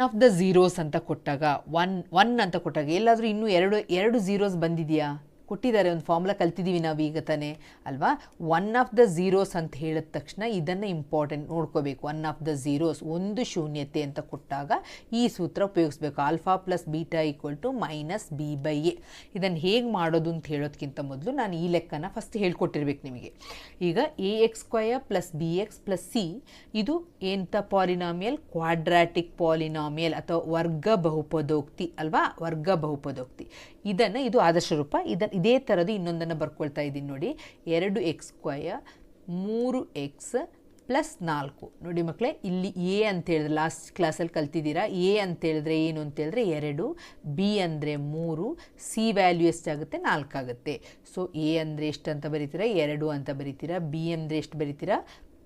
Of the zeros ಅಂತ ಕೊಟ್ಟಾಗ one ಅಂತ ಕೊಟ್ಟಾಗ ಎಲ್ಲಾದರೂ ಇನ್ನೂ ಎರಡು ಝೀರೋಸ್ ಬಂದಿದೆಯಾ? ಕೊಟ್ಟಿದ್ದಾರೆ, ಒಂದು ಫಾರ್ಮುಲಾ ಕಲ್ತಿದ್ದೀವಿ ನಾವು ಈಗ ತಾನೇ ಅಲ್ವಾ. ಒನ್ ಆಫ್ ದ ಝೀರೋಸ್ ಅಂತ ಹೇಳಿದ ತಕ್ಷಣ ಇದನ್ನು ಇಂಪಾರ್ಟೆಂಟ್ ನೋಡ್ಕೋಬೇಕು. ಒನ್ ಆಫ್ ದ ಝೀರೋಸ್, ಒಂದು ಶೂನ್ಯತೆ ಅಂತ ಕೊಟ್ಟಾಗ ಈ ಸೂತ್ರ ಉಪಯೋಗಿಸ್ಬೇಕು. Alpha plus beta equal to minus B by A. ಇದನ್ನು ಹೇಗೆ ಮಾಡೋದು ಅಂತ ಹೇಳೋದಕ್ಕಿಂತ ಮೊದಲು ನಾನು ಈ ಲೆಕ್ಕನ ಫಸ್ಟ್ ಹೇಳ್ಕೊಟ್ಟಿರ್ಬೇಕು ನಿಮಗೆ. ಈಗ A X square plus B X plus C ಇದು ಎಂಥ ಪಾಲಿನಾಮಿಯಲ್? ಕ್ವಾಡ್ರಾಟಿಕ್ ಪಾಲಿನಾಮಿಯಲ್ ಅಥವಾ ವರ್ಗ ಬಹುಪದೋಕ್ತಿ ಅಲ್ವಾ, ವರ್ಗ ಬಹುಪದೋಕ್ತಿ. ಇದು ಆದರ್ಶ ರೂಪ. ಇದೇ ಥರದ್ದು ಇನ್ನೊಂದನ್ನು ಬರ್ಕೊಳ್ತಾ ಇದ್ದೀನಿ ನೋಡಿ. 2x square 3x plus 4. ನೋಡಿ ಮಕ್ಕಳೇ, ಇಲ್ಲಿ ಎ ಅಂತ ಹೇಳಿದ್ರೆ ಲಾಸ್ಟ್ ಕ್ಲಾಸಲ್ಲಿ ಕಲ್ತಿದ್ದೀರಾ. ಎ ಅಂತ ಹೇಳಿದ್ರೆ ಏನು ಅಂತ ಹೇಳಿದ್ರೆ 2, ಬಿ ಅಂದರೆ 3, ಸಿ ವ್ಯಾಲ್ಯೂ ಎಷ್ಟಾಗುತ್ತೆ? 4 ಆಗುತ್ತೆ. ಸೊ ಎ ಅಂದರೆ ಎಷ್ಟು ಅಂತ ಬರೀತೀರಾ? 2 ಅಂತ ಬರೀತೀರಾ. ಬಿ ಅಂದರೆ ಎಷ್ಟು ಬರೀತೀರಾ?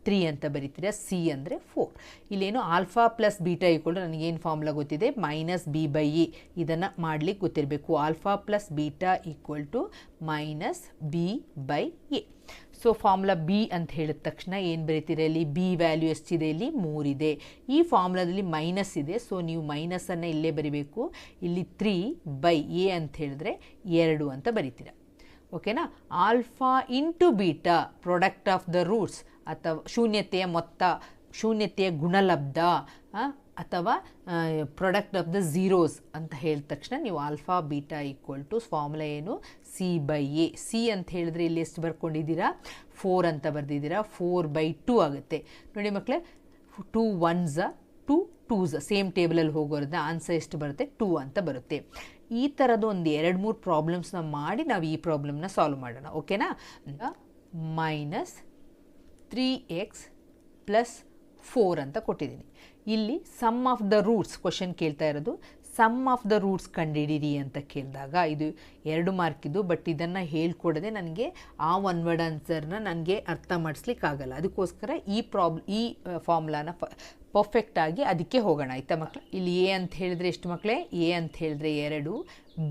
3 ಅಂತ ಬರೀತೀರಾ. ಸಿ ಅಂದರೆ 4. ಇಲ್ಲೇನು alpha plus beta equal to ನನಗೇನು ಫಾರ್ಮುಲಾ ಗೊತ್ತಿದೆ? Minus B by A. ಇದನ್ನು ಮಾಡಲಿಕ್ಕೆ ಗೊತ್ತಿರಬೇಕು. Alpha plus beta equal to minus B by A. So formula B ಅಂತ ಹೇಳಿದ ತಕ್ಷಣ ಏನು ಬರೀತೀರಾ? ಇಲ್ಲಿ ಬಿ ವ್ಯಾಲ್ಯೂ ಎಷ್ಟಿದೆ? ಇಲ್ಲಿ 3 ಇದೆ. ಈ ಫಾರ್ಮುಲಾದಲ್ಲಿ ಮೈನಸ್ ಇದೆ, ಸೊ ನೀವು ಮೈನಸನ್ನು ಇಲ್ಲೇ ಬರಿಬೇಕು. ಇಲ್ಲಿ 3 ಬೈ ಎ ಅಂತ ಹೇಳಿದ್ರೆ 2 ಅಂತ ಬರೀತೀರಾ. ಓಕೆನಾ. Alpha into beta product of the roots ಅಥವಾ ಶೂನ್ಯತೆಯ ಮೊತ್ತ, ಶೂನ್ಯತೆಯ ಗುಣಲಬ್ಧ ಅಥವಾ ಪ್ರಾಡಕ್ಟ್ ಆಫ್ ದ ಝೀರೋಸ್ ಅಂತ ಹೇಳಿದ ತಕ್ಷಣ ನೀವು alpha beta equal to formula ಏನು? C by A. ಸಿ ಅಂತ ಹೇಳಿದ್ರೆ ಇಲ್ಲಿ ಎಷ್ಟು ಬರ್ಕೊಂಡಿದ್ದೀರಾ? 4 ಅಂತ ಬರೆದಿದ್ದೀರಾ. 4/2 ಆಗುತ್ತೆ. ನೋಡಿ ಮಕ್ಕಳೇ, 2 1s 2 2s ಸೇಮ್ ಟೇಬಲಲ್ಲಿ ಹೋಗೋದ್ರಿಂದ ಆನ್ಸರ್ ಎಷ್ಟು ಬರುತ್ತೆ? 2 ಅಂತ ಬರುತ್ತೆ. ಈ ಥರದ್ದು ಒಂದು 2-3 ಪ್ರಾಬ್ಲಮ್ಸ್ನ ಮಾಡಿ ನಾವು ಈ ಪ್ರಾಬ್ಲಮ್ನ ಸಾಲ್ವ್ ಮಾಡೋಣ. ಓಕೆನಾ. ಮೈನಸ್ 3x ಪ್ಲಸ್ 4 ಅಂತ ಕೊಟ್ಟಿದ್ದೀನಿ. ಇಲ್ಲಿ sum of the roots question ಕೇಳ್ತಾ ಇರೋದು. ಸಮ್ ಆಫ್ ದ ರೂಟ್ಸ್ ಕಂಡುಹಿಡೀರಿ ಅಂತ ಕೇಳಿದಾಗ ಇದು 2 ಮಾರ್ಕಿದ್ದು. ಬಟ್ ಇದನ್ನು ಹೇಳ್ಕೊಡದೆ ನನಗೆ ಆ ಒನ್ ವರ್ಡ್ ಆನ್ಸರ್ನ ನನಗೆ ಅರ್ಥ ಮಾಡಿಸ್ಲಿಕ್ಕಾಗಲ್ಲ. ಅದಕ್ಕೋಸ್ಕರ ಈ ಫಾರ್ಮುಲಾನ ಪರ್ಫೆಕ್ಟಾಗಿ ಅದಕ್ಕೆ ಹೋಗೋಣ. ಆಯಿತಾ ಮಕ್ಕಳು? ಇಲ್ಲಿ ಎ ಅಂತ ಹೇಳಿದ್ರೆ ಎಷ್ಟು ಮಕ್ಕಳೇ? ಎ ಅಂತ ಹೇಳಿದ್ರೆ 2,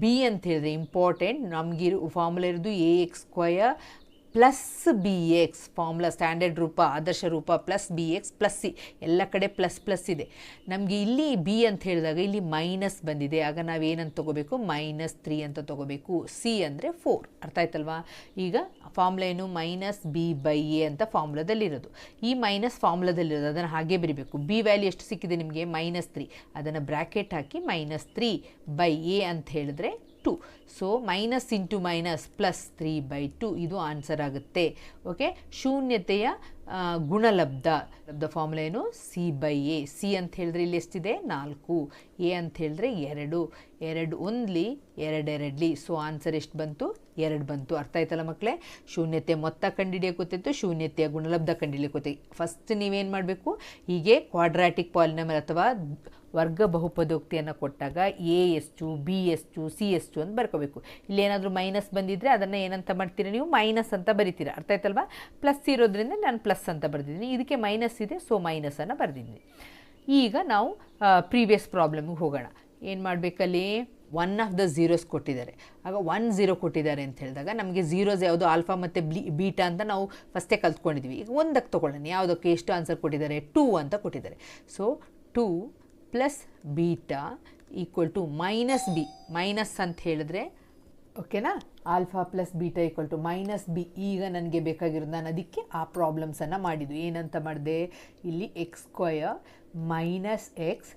ಬಿ ಅಂತ ಹೇಳಿದ್ರೆ ಇಂಪಾರ್ಟೆಂಟ್ ನಮಗಿರೋ ಫಾರ್ಮುಲಾ ಇರೋದು A X square plus B X. Formula standard ರೂಪ, ಆದರ್ಶ ರೂಪ plus B X plus C. ಎಲ್ಲ ಕಡೆ ಪ್ಲಸ್ ಇದೆ. ನಮಗೆ ಇಲ್ಲಿ ಬಿ ಅಂತ ಹೇಳಿದಾಗ ಇಲ್ಲಿ ಮೈನಸ್ ಬಂದಿದೆ. ಆಗ ನಾವೇನಂತ ತೊಗೋಬೇಕು? -3 ಅಂತ ತೊಗೋಬೇಕು. ಸಿ ಅಂದರೆ 4. ಅರ್ಥ ಆಯ್ತಲ್ವಾ? ಈಗ ಫಾರ್ಮುಲಾ ಏನು? ಮೈನಸ್ ಬಿ ಬೈ ಎ ಅಂತ ಫಾರ್ಮುಲಾದಲ್ಲಿರೋದು. ಈ ಮೈನಸ್ ಫಾರ್ಮುಲಾದಲ್ಲಿರೋದು ಅದನ್ನು ಹಾಗೆ ಬರೀಬೇಕು. ಬಿ ವ್ಯಾಲ್ಯೂ ಎಷ್ಟು ಸಿಕ್ಕಿದೆ ನಿಮಗೆ? -3. ಅದನ್ನು ಬ್ರ್ಯಾಕೆಟ್ ಹಾಕಿ -3 ಬೈ ಎ ಅಂತ ಹೇಳಿದ್ರೆ 2. So minus into minus plus 3/2 ಇದು ಆನ್ಸರ್ ಆಗುತ್ತೆ. ಓಕೆ. ಶೂನ್ಯತೆಯ ಗುಣಲಬ್ಧ ಫಾರ್ಮುಲಾ ಏನು? C by A. ಸಿ ಅಂತ ಹೇಳಿದ್ರೆ ಇಲ್ಲಿ ಎಷ್ಟಿದೆ? 4. ಎ ಅಂತ ಹೇಳಿದ್ರೆ 2. 2 ಒಂದ್ಲಿ 2 ಎರಡ್ಲಿ. ಸೊ ಆನ್ಸರ್ ಎಷ್ಟು ಬಂತು? 2 ಬಂತು. ಅರ್ಥ ಆಯ್ತಲ್ಲ ಮಕ್ಕಳೇ? ಶೂನ್ಯತೆ ಮೊತ್ತ ಕಂಡುಹಿಡಿಯೋಕೆ ಗೊತ್ತಿತ್ತು, ಶೂನ್ಯತೆಯ ಗುಣಲಬ್ಧ ಕಂಡುಹಿಡಿಯೋಕೆ ಗೊತ್ತಿತ್ತು. ಫಸ್ಟ್ ನೀವೇನು ಮಾಡಬೇಕು? ಹೀಗೆ ಕ್ವಾಡ್ರಾಟಿಕ್ ಪಾಲಿನಾಮಿಯಲ್ ಅಥವಾ ವರ್ಗ ಬಹುಪದೋಕ್ತಿಯನ್ನು ಕೊಟ್ಟಾಗ ಎ ಎಷ್ಟು, ಬಿ ಎಷ್ಟು, ಸಿ ಎಷ್ಟು ಅಂತ ಬರ್ಕೋಬೇಕು. ಇಲ್ಲೇನಾದರೂ ಮೈನಸ್ ಬಂದಿದ್ದರೆ ಅದನ್ನು ಏನಂತ ಮಾಡ್ತೀರಾ ನೀವು? ಮೈನಸ್ ಅಂತ ಬರಿತೀರಾ. ಅರ್ಥ ಆಯ್ತಲ್ವಾ? ಪ್ಲಸ್ ಇರೋದ್ರಿಂದ ನಾನು ಪ್ಲಸ್ ಅಂತ ಬರೆದಿದ್ದೀನಿ. ಇದಕ್ಕೆ ಮೈನಸ್ ಇದೆ, ಸೊ ಮೈನಸನ್ನು ಬರೆದಿದ್ದೀನಿ. ಈಗ ನಾವು ಪ್ರೀವಿಯಸ್ ಪ್ರಾಬ್ಲಮ್ಗೆ ಹೋಗೋಣ. ಏನು ಮಾಡಬೇಕಲ್ಲಿ? ಒನ್ ಆಫ್ ದ ಝೀರೋಸ್ ಕೊಟ್ಟಿದ್ದಾರೆ. ಆಗ 1 0 ಕೊಟ್ಟಿದ್ದಾರೆ ಅಂತ ಹೇಳಿದಾಗ ನಮಗೆ ಝೀರೋಸ್ ಯಾವುದು? ಆಲ್ಫಾ ಮತ್ತು ಬೀಟಾ ಅಂತ ನಾವು ಫಸ್ಟೇ ಕಲ್ತ್ಕೊಂಡಿದ್ವಿ. ಈಗ ಒಂದಕ್ಕೆ ತೊಗೊಳ್ಳೋಣ. ಯಾವುದಕ್ಕೆ ಎಷ್ಟು ಆನ್ಸರ್ ಕೊಟ್ಟಿದ್ದಾರೆ? 2 ಅಂತ ಕೊಟ್ಟಿದ್ದಾರೆ. So 2 plus beta equal to minus B. Minus ಅಂತ ಹೇಳಿದ್ರೆ ಓಕೆನಾ? Alpha plus beta equal to minus B. ಈಗ ನನಗೆ ಬೇಕಾಗಿರೋದು, ನಾನು ಅದಕ್ಕೆ ಆ ಪ್ರಾಬ್ಲಮ್ಸನ್ನು ಮಾಡಿದ್ದು. ಏನಂತ ಮಾಡಿದೆ? ಇಲ್ಲಿ X square minus X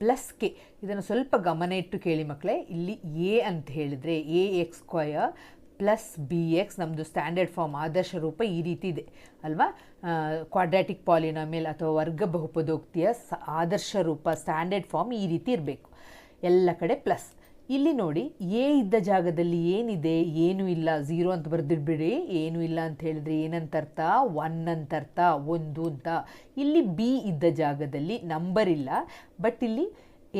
plus K. ಇದನ್ನು ಸ್ವಲ್ಪ ಗಮನ ಇಟ್ಟು ಕೇಳಿ ಮಕ್ಕಳೇ. ಇಲ್ಲಿ ಎ ಅಂತ ಹೇಳಿದರೆ A X square plus B X ನಮ್ಮದು ಸ್ಟ್ಯಾಂಡರ್ಡ್ ಫಾರ್ಮ್, ಆದರ್ಶ ರೂಪ ಈ ರೀತಿ ಇದೆ ಅಲ್ವಾ? ಕ್ವಾಡ್ರಾಟಿಕ್ ಪಾಲಿನಾಮಿಯಲ್ ಅಥವಾ ವರ್ಗ ಬಹುಪದೋಕ್ತಿಯ ಆದರ್ಶ ರೂಪ ಸ್ಟ್ಯಾಂಡರ್ಡ್ ಫಾರ್ಮ್ ಈ ರೀತಿ ಇರಬೇಕು. ಎಲ್ಲ ಕಡೆ ಪ್ಲಸ್. ಇಲ್ಲಿ ನೋಡಿ, ಎ ಇದ್ದ ಜಾಗದಲ್ಲಿ ಏನಿದೆ? ಏನೂ ಇಲ್ಲ. 0 ಅಂತ ಬರೆದಿಡ್ಬಿಡಿ. ಏನೂ ಇಲ್ಲ ಅಂತ ಹೇಳಿದ್ರೆ ಏನಂತ ಅರ್ಥ? 1 ಅಂತ ಅರ್ಥ, 1 ಅಂತ. ಇಲ್ಲಿ ಬಿ ಇದ್ದ ಜಾಗದಲ್ಲಿ ನಂಬರ್ ಇಲ್ಲ, ಬಟ್ ಇಲ್ಲಿ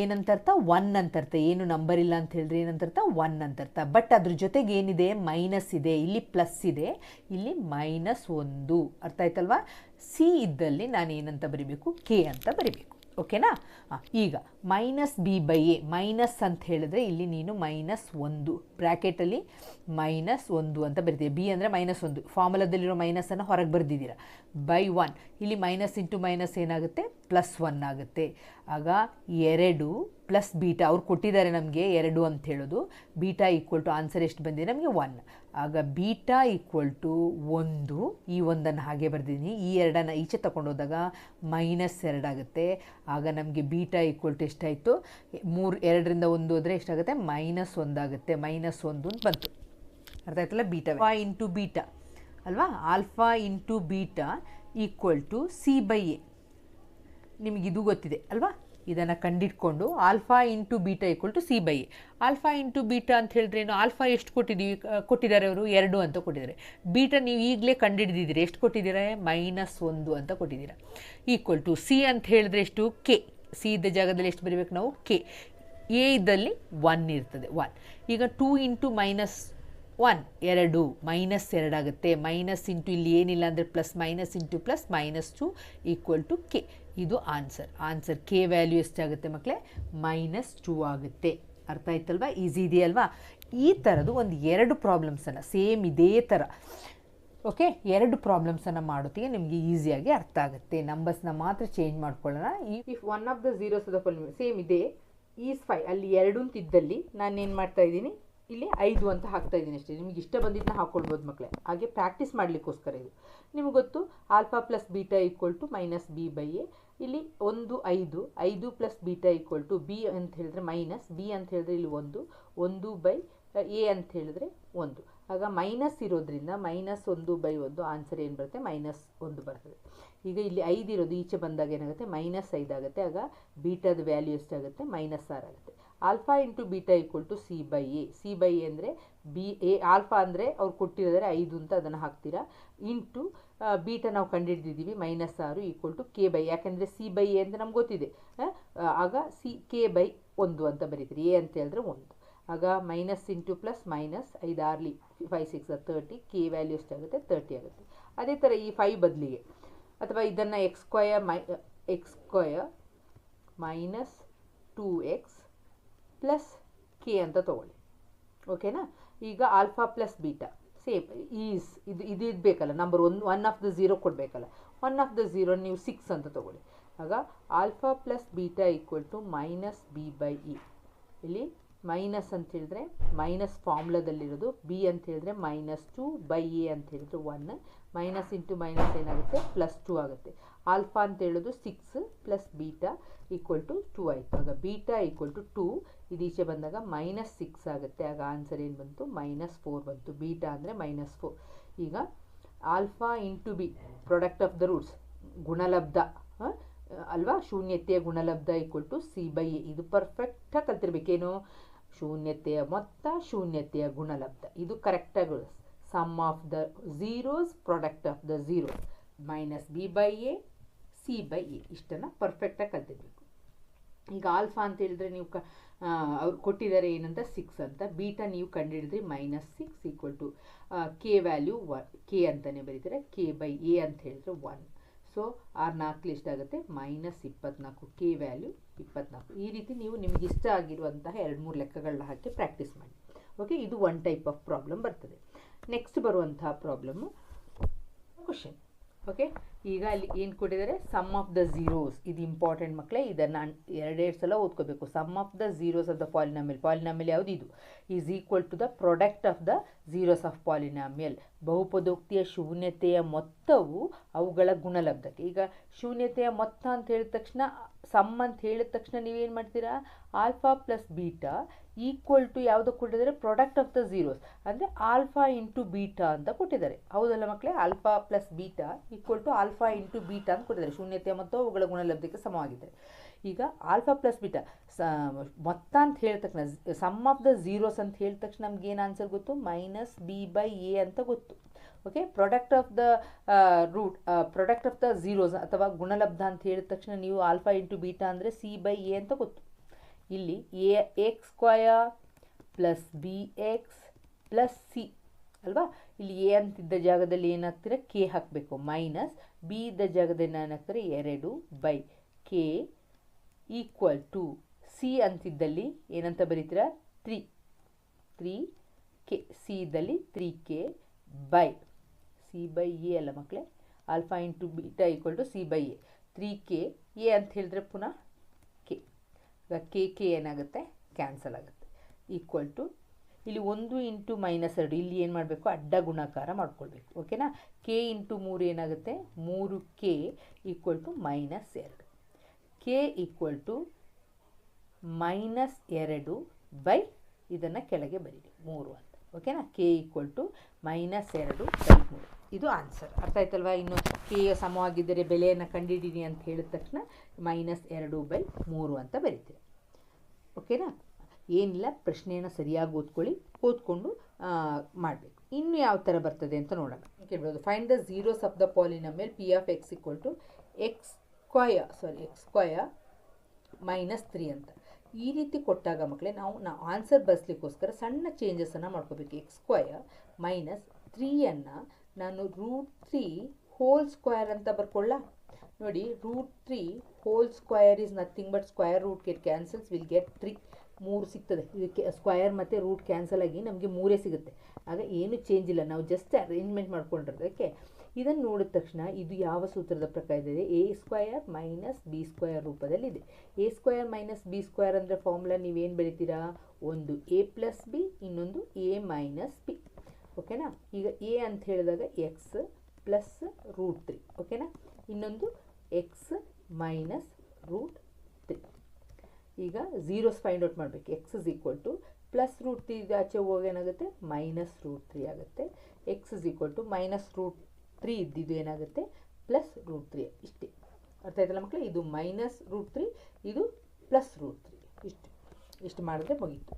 ಏನಂತ ಅರ್ಥ? 1 ಅಂತ ಅರ್ಥ. ಏನು ನಂಬರ್ ಇಲ್ಲ ಅಂತ ಹೇಳಿದ್ರೆ ಏನಂತ ಅರ್ಥ? 1 ಅಂತ ಅರ್ಥ. ಬಟ್ ಅದ್ರ ಜೊತೆಗೆ ಏನಿದೆ? ಮೈನಸ್ ಇದೆ. ಇಲ್ಲಿ ಪ್ಲಸ್ ಇದೆ, ಇಲ್ಲಿ -1. ಅರ್ಥ ಆಯ್ತಲ್ವಾ? ಸಿ ಇದ್ದಲ್ಲಿ ನಾನು ಏನಂತ ಬರಿಬೇಕು? ಕೆ ಅಂತ ಬರಿಬೇಕು. ಓಕೆನಾ. ಈಗ minus B by A, minus ಅಂತ ಹೇಳಿದ್ರೆ ಇಲ್ಲಿ ನೀನು -1 ಬ್ರ್ಯಾಕೆಟಲ್ಲಿ -1 ಅಂತ ಬರೀತೀಯ. ಬಿ ಅಂದರೆ -1, ಫಾರ್ಮುಲಾದಲ್ಲಿರೋ ಮೈನಸನ್ನು ಹೊರಗೆ ಬರೆದಿದ್ದೀರಾ. ಬೈ 1, ಇಲ್ಲಿ ಮೈನಸ್ ಇಂಟು ಮೈನಸ್ ಏನಾಗುತ್ತೆ, +1 ಆಗುತ್ತೆ. ಆಗ 2 ಪ್ಲಸ್ ಬೀಟಾ, ಅವ್ರು ಕೊಟ್ಟಿದ್ದಾರೆ ನಮಗೆ 2 ಅಂತ ಹೇಳೋದು. ಬೀಟಾ ಈಕ್ವಲ್ ಟು ಆನ್ಸರ್ ಎಷ್ಟು ಬಂದಿದೆ ನಮಗೆ 1. ಆಗ ಬೀಟಾ ಈಕ್ವಲ್ ಟು 1, ಈ 1ಅನ್ನು ಹಾಗೆ ಬರೆದಿದ್ದೀನಿ. ಈ 2ಅನ್ನು ಈಚೆ ತಗೊಂಡೋದಾಗ -2 ಆಗುತ್ತೆ. ಆಗ ನಮಗೆ ಬೀಟಾ ಈಕ್ವಲ್ ಟು ಎಷ್ಟಾಯಿತು, 2ರಿಂದ 1 ಹೋದರೆ ಎಷ್ಟಾಗುತ್ತೆ, -1 ಆಗುತ್ತೆ. -1 ಅಂತ ಬಂತು. ಅರ್ಥ ಆಯ್ತಲ್ಲ. ಬೀಟಾ ಇಂಟು ಬೀಟಾ ಅಲ್ವಾ, alpha into beta equal to C by A. ನಿಮಗಿದು ಗೊತ್ತಿದೆ ಅಲ್ವಾ. ಇದನ್ನು ಕಂಡಿಟ್ಕೊಂಡು alpha into beta equal to C by A. Alpha into beta ಅಂತ ಹೇಳಿದ್ರೆ ಏನು, ಆಲ್ಫಾ ಎಷ್ಟು ಕೊಟ್ಟಿದ್ದಾರೆ ಅವರು, 2 ಅಂತ ಕೊಟ್ಟಿದ್ದಾರೆ. ಬೀಟಾ ನೀವು ಈಗಲೇ ಕಂಡುಹಿಡಿದಿದ್ದೀರಿ, ಎಷ್ಟು ಕೊಟ್ಟಿದ್ದಾರೆ, -1 ಅಂತ ಕೊಟ್ಟಿದ್ದೀರಾ. ಈಕ್ವಲ್ ಟು ಸಿ ಅಂತ ಹೇಳಿದ್ರೆ ಎಷ್ಟು, ಕೆ. ಸಿ ಇದ್ದ ಜಾಗದಲ್ಲಿ ಎಷ್ಟು ಬರೀಬೇಕು ನಾವು, ಕೆ. ಎ ಇದ್ದಲ್ಲಿ 1 ಇರ್ತದೆ, 1. ಈಗ 2 ಇಂಟು -1 2 -2 ಆಗುತ್ತೆ. ಮೈನಸ್ ಇಂಟು ಇಲ್ಲಿ ಏನಿಲ್ಲ ಅಂದರೆ plus, minus into plus -2 equal to K. ಇದು ಆನ್ಸರ್ ಕೆ ವ್ಯಾಲ್ಯೂ ಎಷ್ಟಾಗುತ್ತೆ ಮಕ್ಕಳೇ, -2 ಆಗುತ್ತೆ. ಅರ್ಥ ಆಯ್ತಲ್ವಾ, ಈಸಿ ಇದೆಯಲ್ವಾ. ಈ ಥರದ್ದು ಒಂದು 2 ಪ್ರಾಬ್ಲಮ್ಸನ್ನು ಸೇಮ್ ಇದೇ ಥರ, ಓಕೆ, 2 ಪ್ರಾಬ್ಲಮ್ಸನ್ನು ಮಾಡೋತ್ತಿಗೆ ನಿಮಗೆ ಈಸಿಯಾಗಿ ಅರ್ಥ ಆಗುತ್ತೆ. ನಂಬರ್ಸ್ನ ಮಾತ್ರ ಚೇಂಜ್ ಮಾಡ್ಕೊಳ್ಳೋಣ. If one of the zeros of the following same ಇದೆ ಈಸ್ 5, ಅಲ್ಲಿ 2 ಅಂತಿದ್ದಲ್ಲಿ ನಾನೇನು ಮಾಡ್ತಾ ಇದ್ದೀನಿ, ಇಲ್ಲಿ 5 ಅಂತ ಹಾಕ್ತಾ ಇದ್ದೀನಿ ಅಷ್ಟೇ. ನಿಮಗೆ ಇಷ್ಟ ಬಂದಿದ್ದನ್ನ ಹಾಕ್ಕೊಳ್ಬೋದು ಮಕ್ಕಳೇ. ಹಾಗೆ ಪ್ರಾಕ್ಟೀಸ್ ಮಾಡಲಿಕ್ಕೋಸ್ಕರ ಇದು. ನಿಮಗೆ ಗೊತ್ತು alpha plus beta equal to -b by A. ಇಲ್ಲಿ 1 5 plus beta equal to B ಅಂತ ಹೇಳಿದ್ರೆ ಮೈನಸ್, ಬಿ ಅಂತ ಹೇಳಿದ್ರೆ ಇಲ್ಲಿ 1 ಬೈ ಎ ಅಂತ ಹೇಳಿದ್ರೆ 1. ಆಗ ಮೈನಸ್ ಇರೋದ್ರಿಂದ -1/1 ಆನ್ಸರ್ ಏನು ಬರುತ್ತೆ, -1 ಬರ್ತದೆ. ಈಗ ಇಲ್ಲಿ 5 ಇರೋದು ಈಚೆ ಬಂದಾಗ ಏನಾಗುತ್ತೆ, -5 ಆಗುತ್ತೆ. ಆಗ ಬೀಟಾದ ವ್ಯಾಲ್ಯೂ ಎಷ್ಟಾಗುತ್ತೆ, -6 ಆಗುತ್ತೆ. Alpha into beta equal to C by A. C by A ಅಂದರೆ ಆಲ್ಫಾ ಅಂದರೆ ಅವ್ರು ಕೊಟ್ಟಿದ್ದಾರೆ 5 ಅಂತ ಅದನ್ನು ಹಾಕ್ತೀರಾ. ಇಂಟು ಬೀಟಾ ನಾವು ಕಂಡುಹಿಡಿದಿದ್ದೀವಿ -6 ಈಕ್ವಲ್ ಟು ಕೆ ಬೈ, ಯಾಕೆಂದರೆ ಸಿ ಬೈ ಎ ಅಂತ ನಮ್ಗೆ ಗೊತ್ತಿದೆ. ಆಗ ಕೆ/1 ಅಂತ ಬರೀತೀರಿ. ಎ ಅಂತ ಹೇಳಿದ್ರೆ 1. ಆಗ minus into plus minus, 5 6 5 6 30, K value ಎಷ್ಟಾಗುತ್ತೆ, 30 ಆಗುತ್ತೆ. ಅದೇ ಥರ ಈ 5 ಬದಲಿಗೆ, ಅಥವಾ ಇದನ್ನು x² minus 2x plus K ಅಂತ ತೊಗೊಳ್ಳಿ. ಓಕೆನಾ. ಈಗ alpha plus beta same is, ಇದು ಇರಬೇಕಲ್ಲ, ನಂಬರ್ 1 ಆಫ್ ದ 0 ಕೊಡಬೇಕಲ್ಲ. 1 ಆಫ್ ದ 0 ನೀವು 6 ಅಂತ ತೊಗೊಳ್ಳಿ. ಆಗ alpha plus beta equal to -b by E. ಇಲ್ಲಿ ಮೈನಸ್ ಅಂತ ಹೇಳಿದ್ರೆ ಮೈನಸ್ ಫಾರ್ಮುಲಾದಲ್ಲಿರೋದು, ಬಿ ಅಂತ ಹೇಳಿದ್ರೆ -2 ಬೈ ಎ ಅಂತ ಹೇಳಿದ್ರೆ 1. ಮೈನಸ್ ಇಂಟು ಮೈನಸ್ ಏನಾಗುತ್ತೆ, +2 ಆಗುತ್ತೆ. ಆಲ್ಫಾ ಅಂತ ಹೇಳೋದು 6 ಪ್ಲಸ್ ಬೀಟಾ ಈಕ್ವಲ್ ಟು 2 ಆಯಿತು. ಆಗ ಬೀಟಾ ಈಕ್ವಲ್ ಟು 2, ಇದೀಚೆ ಬಂದಾಗ -6 ಆಗುತ್ತೆ. ಆಗ ಆನ್ಸರ್ ಏನು ಬಂತು, -4 ಬಂತು. ಬೀಟಾ ಅಂದರೆ -4. ಈಗ alpha into B, product of the roots, ಗುಣಲಬ್ಧ ಅಲ್ವಾ, ಶೂನ್ಯತೆಯ ಗುಣಲಬ್ಧ equal to C by A. ಇದು ಪರ್ಫೆಕ್ಟಾಗಿ ಕಲ್ತಿರ್ಬೇಕೇನು, ಶೂನ್ಯತೆಯ ಮೊತ್ತ, ಶೂನ್ಯತೆಯ ಗುಣಲಬ್ಧ. ಇದು ಕರೆಕ್ಟಾಗಿ sum of the zeros, product of the zeros, -b by A, C by A. ಇಷ್ಟನ್ನು ಪರ್ಫೆಕ್ಟಾಗಿ ಕಲ್ತಿರ್ಬೇಕು. ಈಗ ಆಲ್ಫಾ ಅಂತ ಹೇಳಿದ್ರೆ ನೀವು ಅವ್ರು ಕೊಟ್ಟಿದ್ದಾರೆ ಏನಂತ 6 ಅಂತ. ಬೀಟಾ ನೀವು ಕಂಡುಹಿಡಿದ್ರಿ -6 equal to K value 1, K ಅಂತಲೇ ಬರೀತಾರೆ. ಕೆ ಬೈ ಎ ಅಂತ ಹೇಳಿದ್ರೆ 1. ಸೊ 6 ಎಷ್ಟಾಗುತ್ತೆ, -24, ಕೆ ವ್ಯಾಲ್ಯೂ 24. ಈ ರೀತಿ ನೀವು ನಿಮ್ಗೆ ಇಷ್ಟ ಆಗಿರುವಂತಹ 2-3 ಲೆಕ್ಕಗಳನ್ನ ಹಾಕಿ ಪ್ರಾಕ್ಟೀಸ್ ಮಾಡಿ. ಓಕೆ, ಇದು 1 ಟೈಪ್ ಆಫ್ ಪ್ರಾಬ್ಲಮ್ ಬರ್ತದೆ. ನೆಕ್ಸ್ಟ್ ಬರುವಂತಹ ಪ್ರಾಬ್ಲಮ್ಮು ಕ್ವಶನ್. ಓಕೆ, ಈಗ ಅಲ್ಲಿ ಏನು ಕೊಟ್ಟಿದ್ದಾರೆ, ಸಮ್ ಆಫ್ ದ ಝೀರೋಸ್. ಇದು ಇಂಪಾರ್ಟೆಂಟ್ ಮಕ್ಕಳೇ, ಇದನ್ನು 2 ಸಲ ಓದ್ಕೋಬೇಕು. Sum of the zeros of the polynomial ಯಾವುದು ಇದು, is equal to the product of the zeros of polynomial. ಬಹುಪದೋಕ್ತಿಯ ಶೂನ್ಯತೆಯ ಮೊತ್ತವು ಅವುಗಳ ಗುಣಲಬ್ಧಕ್ಕೆ. ಈಗ ಶೂನ್ಯತೆಯ ಮೊತ್ತ ಅಂತ ಹೇಳಿದ ತಕ್ಷಣ, ಸಮ್ ಅಂತ ಹೇಳಿದ ತಕ್ಷಣ ನೀವೇನು ಮಾಡ್ತೀರಾ, alpha plus beta equal to ಯಾವುದು ಕೊಟ್ಟಿದ್ದಾರೆ, ಪ್ರಾಡಕ್ಟ್ ಆಫ್ ದ ಝೀರೋಸ್ ಅಂದರೆ ಆಲ್ಫಾ ಇಂಟು ಬೀಟಾ ಅಂತ ಕೊಟ್ಟಿದ್ದಾರೆ. ಹೌದಲ್ಲ ಮಕ್ಕಳೇ, alpha plus beta equal to alpha into beta ಅಂತ ಕೊಟ್ಟಿದ್ದಾರೆ. ಶೂನ್ಯತೆಯ ಮೊತ್ತ ಅವುಗಳ ಗುಣಲಬ್ಧಕ್ಕೆ ಸಮವಾಗಿದೆ. ಈಗ ಆಲ್ಫಾ ಪ್ಲಸ್ ಬೀಟಾ ಮೊತ್ತ ಅಂತ ಹೇಳಿದ ತಕ್ಷಣ, ಸಮ್ ಆಫ್ ದ ಝೀರೋಸ್ ಅಂತ ಹೇಳಿದ ತಕ್ಷಣ ನಮ್ಗೆ ಏನು ಆನ್ಸರ್ ಗೊತ್ತು, -b ಬೈ ಎ ಅಂತ ಗೊತ್ತು. Okay, product of the product of the zeros ಅಥವಾ ಗುಣಲಬ್ಧ ಅಂತ ಹೇಳಿದ ತಕ್ಷಣ ನೀವು ಆಲ್ಫಾ ಇಂಟು ಬೀಟಾ ಅಂದರೆ ಸಿ ಬೈ ಎ ಅಂತ ಗೊತ್ತು. ಇಲ್ಲಿ ax² plus bx plus C ಅಲ್ವಾ. ಇಲ್ಲಿ ಎ ಅಂತಿದ್ದ ಜಾಗದಲ್ಲಿ ಏನಾಗ್ತೀರ, ಕೆ ಹಾಕಬೇಕು. ಮೈನಸ್ ಬಿ ಇದ್ದ ಜಾಗದಲ್ಲಿ ಏನಾಗ್ತಾರೆ, 2 by K equal to C ಅಂತಿದ್ದಲ್ಲಿ ಏನಂತ ಬರೀತೀರಾ 3 ಕೆ ಸಿ ಇದ್ದಲ್ಲಿ 3k by C by A ಅಲ್ಲ ಮಕ್ಕಳೇ, alpha into beta equal to C by A 3k A ಅಂತ ಹೇಳಿದ್ರೆ ಪುನಃ ಕೆ. ಈಗ ಕೆ ಏನಾಗುತ್ತೆ ಕ್ಯಾನ್ಸಲ್ ಆಗುತ್ತೆ. ಈಕ್ವಲ್ ಟು ಇಲ್ಲಿ 1 ಇಂಟು -2 ಇಲ್ಲಿ ಏನು ಮಾಡಬೇಕು ಅಡ್ಡ ಗುಣಾಕಾರ ಮಾಡ್ಕೊಳ್ಬೇಕು. ಓಕೆನಾ. ಕೆ ಇಂಟು 3 ಏನಾಗುತ್ತೆ 3k equal to -2 K equal to -2 by ಇದನ್ನು ಕೆಳಗೆ ಬರೀರಿ 3 ಅಂತ. ಓಕೆನಾ. ಕೆ ಈಕ್ವಲ್ ಟು -2 ಬೈ 3 ಇದು ಆನ್ಸರ್. ಅರ್ಥ ಆಯ್ತಲ್ವಾ. ಇನ್ನು ಕೆ ಸಮವಾಗಿದ್ದರೆ ಬೆಲೆಯನ್ನು ಕಂಡುಹಿಡೀರಿ ಅಂತ ಹೇಳಿದ ತಕ್ಷಣ -2 ಬೈ 3 ಅಂತ ಬರೀತೀವಿ. ಓಕೆನಾ. ಏನಿಲ್ಲ, ಪ್ರಶ್ನೆಯನ್ನು ಸರಿಯಾಗಿ ಓದ್ಕೊಂಡು ಮಾಡಬೇಕು. ಇನ್ನು ಯಾವ ಥರ ಬರ್ತದೆ ಅಂತ ನೋಡೋಣ. ಕೇಳ್ಬೋದು find the zeros of the polynomial P of X equal to X square -3 ಅಂತ. ಈ ರೀತಿ ಕೊಟ್ಟಾಗ ಮಕ್ಕಳೇ ನಾವು ಆನ್ಸರ್ ಬರೆಸ್ಲಿಕ್ಕೋಸ್ಕರ ಸಣ್ಣ ಚೇಂಜಸನ್ನು ಮಾಡ್ಕೋಬೇಕು. ಎಕ್ಸ್ ಸ್ಕ್ವಯರ್ -3 ನಾನು √3 ಹೋಲ್ ಸ್ಕ್ವಯರ್ ಅಂತ ಬರ್ಕೊಳ್ಳ. ನೋಡಿ, √3 whole square is nothing but square root get cancels will get 3 ಸಿಗ್ತದೆ. ಇದಕ್ಕೆ ಸ್ಕ್ವಯರ್ ಮತ್ತು ರೂಟ್ ಕ್ಯಾನ್ಸಲ್ ಆಗಿ ನಮಗೆ 3 ಸಿಗುತ್ತೆ. ಆಗ ಏನು ಚೇಂಜ್ ಇಲ್ಲ, ನಾವು ಜಸ್ಟ್ ಅರೇಂಜ್ಮೆಂಟ್ ಮಾಡ್ಕೊಂಡಿರೋದಕ್ಕೆ. ಇದನ್ನು ನೋಡಿದ ತಕ್ಷಣ ಇದು ಯಾವ ಸೂತ್ರದ ಪ್ರಕಾರ ಇದೆ, A square minus B square ರೂಪದಲ್ಲಿದೆ. A square minus B square ಅಂದರೆ ಫಾರ್ಮುಲಾ ನೀವೇನು ಬರೀತೀರಾ, ಒಂದು ಎ ಪ್ಲಸ್ ಬಿ, ಇನ್ನೊಂದು ಎ ಮೈನಸ್ ಬಿ. ಓಕೆನಾ. ಈಗ ಎ ಅಂತ ಹೇಳಿದಾಗ ಎಕ್ಸ್ ಪ್ಲಸ್ √3. ಓಕೆನಾ. ಇನ್ನೊಂದು ಎಕ್ಸ್ ಮೈನಸ್ √3. ಈಗ ಝೀರೋಸ್ ಫೈಂಡ್ ಔಟ್ ಮಾಡಬೇಕು. X is equal to plus √3 ಆಚೆ ಹೋಗಿ ಏನಾಗುತ್ತೆ -√3 ಆಗುತ್ತೆ. ಎಕ್ಸ್ ಇಸ್ ಈಕ್ವಲ್ ಟು -√3 ಇದ್ದಿದ್ದು ಏನಾಗುತ್ತೆ +√3. ಇಷ್ಟೇ. ಅರ್ಥ ಆಯ್ತಲ್ಲ ಮಕ್ಕಳೇ. ಇದು -√3, ಇದು +√3. ಇಷ್ಟು ಮಾಡಿದ್ರೆ ಮುಗೀತು.